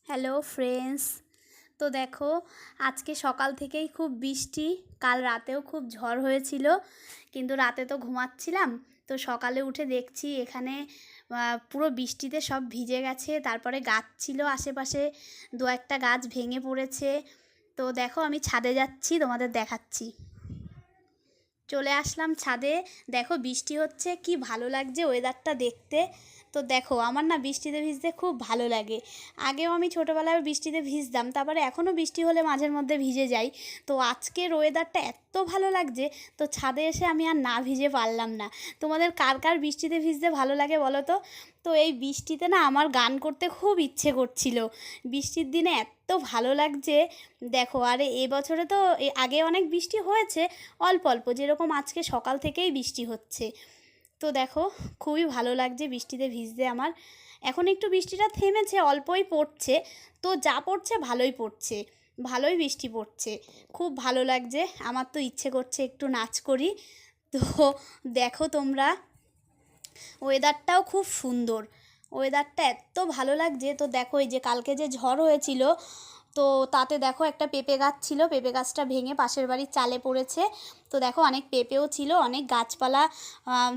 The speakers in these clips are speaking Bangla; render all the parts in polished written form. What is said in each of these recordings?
Hello friends. তো দেখো, আজকে সকাল থেকেই খুব বৃষ্টি, কাল রাতেও খুব ঝড় হয়েছিল, কিন্তু রাতে তো ঘুমাচ্ছিলাম। তো সকালে উঠে দেখছি এখানে পুরো বৃষ্টিতে সব ভিজে গেছে। তারপরে গাছ ছিল আশেপাশে, দু একটা গাছ ভেঙে পড়েছে। তো দেখো, আমি ছাদে যাচ্ছি, তোমাদের দেখাচ্ছি। চলে আসলাম ছাদে। দেখো বৃষ্টি হচ্ছে, কি ভালো লাগছে ওয়েদারটা দেখতে। তো দেখো, আমার না বৃষ্টিতে ভিজতে খুব ভালো লাগে। আগেও আমি ছোটোবেলায় বৃষ্টিতে ভিজতাম, তারপরে এখনও বৃষ্টি হলে মাঝের মধ্যে ভিজে যাই। তো আজকের ওয়েদারটা এত ভালো লাগছে, তো ছাদে এসে আমি আর না ভিজে পারলাম না। তোমাদের কার কার বৃষ্টিতে ভিজতে ভালো লাগে বলো তো? তো এই বৃষ্টিতে না আমার গান করতে খুব ইচ্ছে করছিল। বৃষ্টির দিনে এত ভালো লাগছে। দেখো, আরে এবছরে তো আগে অনেক বৃষ্টি হয়েছে, অল্প অল্প, যেরকম আজকে সকাল থেকেই বৃষ্টি হচ্ছে। তো দেখো, খুবই ভালো লাগছে বৃষ্টিতে ভিজতে আমার। এখন একটু বৃষ্টিটা থেমেছে, অল্পই পড়ছে। তো যা পড়ছে ভালোই পড়ছে, ভালোই বৃষ্টি পড়ছে, খুব ভালো লাগছে। আমার তো ইচ্ছে করছে একটু নাচ করি। তো দেখো তোমরা, ওয়েদারটাও খুব সুন্দর, ওয়েদারটা এত ভালো লাগছে। তো দেখো, এই যে কালকে যে ঝড় হয়েছিল, তো তাতে দেখো একটা পেঁপে গাছ ছিল, পেঁপে গাছটা ভেঙে পাশের বাড়ির চালে পড়েছে। তো দেখো, অনেক পেঁপেও ছিল, অনেক গাছপালা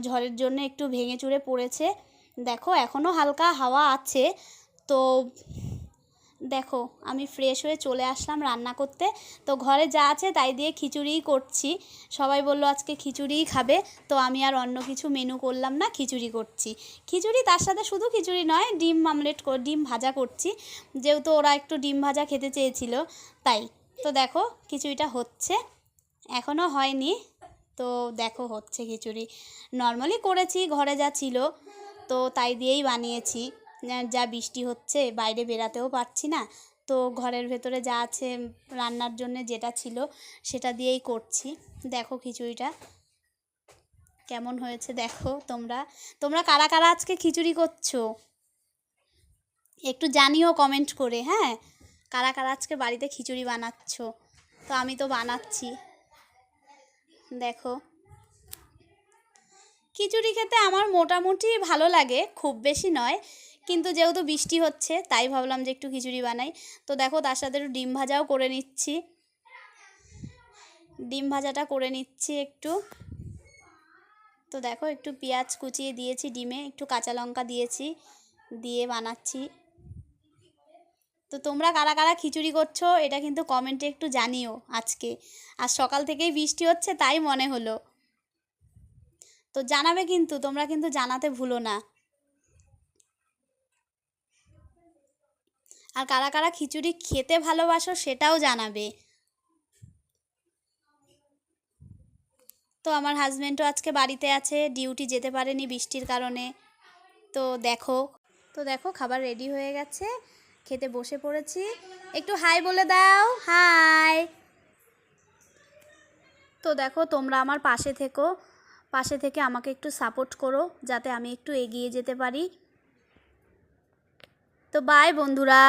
ঝড়ের জন্য একটু ভেঙে চুরে পড়েছে। দেখো এখনও হালকা হাওয়া আছে। তো দেখো, আমি ফ্রেশ হয়ে চলে আসলাম রান্না করতে। তো ঘরে যা আছে তাই দিয়ে খিচুড়িই করছি। সবাই বললো আজকে খিচুড়িই খাবে, তো আমি আর অন্য কিছু মেনু করলাম না, খিচুড়ি করছি। খিচুড়ি, তার সাথে শুধু খিচুড়ি নয়, ডিম আমলেট, ডিম ভাজা করছি, যেহেতু ওরা একটু ডিম ভাজা খেতে চেয়েছিল তাই। তো দেখো খিচুড়িটা হচ্ছে, এখনও হয়নি। তো দেখো হচ্ছে খিচুড়ি, নর্মালি করেছি, ঘরে যা ছিল তো তাই দিয়েই বানিয়েছি। যা বৃষ্টি হচ্ছে, বাইরে বেরাতেও পারছি না, তো ঘরের ভেতরে যা আছে রান্নার জন্য যেটা ছিল সেটা দিয়েই করছি। দেখো খিচুড়িটা কেমন হয়েছে দেখো। তোমরা তোমরা কারা কারা আজকে খিচুড়ি করছো একটু জানিও কমেন্ট করে, হ্যাঁ? কারা কারা আজকে বাড়িতে খিচুড়ি বানাচ্ছ? তো আমি তো বানাচ্ছি। দেখো, খিচুড়ি খেতে আমার মোটামুটি ভালো লাগে, খুব বেশি নয়, কিন্তু যেহেতু বৃষ্টি হচ্ছে তাই ভাবলাম যে একটু খিচুড়ি বানাই। তো দেখো, তার সাথে একটু ডিম ভাজাও করে নিচ্ছি, ডিম ভাজাটা করে নিচ্ছি একটু। তো দেখো, একটু পেঁয়াজ কুচিয়ে দিয়েছি ডিমে, একটু কাঁচা লঙ্কা দিয়েছি, দিয়ে বানাচ্ছি। তো তোমরা কারা কারা খিচুড়ি করছো এটা কিন্তু কমেন্টে একটু জানিও আজকে। আর সকাল থেকেই বৃষ্টি হচ্ছে তাই মনে হলো। তো জানাবে কিন্তু, তোমরা কিন্তু জানাতে ভুলো না। আর কারা কারা খিচুড়ি খেতে ভালোবাসো সেটাও জানাবে। তো আমার হাজব্যান্ডও আজকে বাড়িতে আছে, ডিউটি যেতে পারেনি বৃষ্টির কারণে। তো দেখো, খাবার রেডি হয়ে গেছে, খেতে বসে পড়েছি। একটু হাই বলে দাও, হাই। তো দেখো, তোমরা আমার পাশে থেকো, পাশে থেকে আমাকে একটু সাপোর্ট করো যাতে আমি একটু এগিয়ে যেতে পারি। তো বাই বন্ধুরা।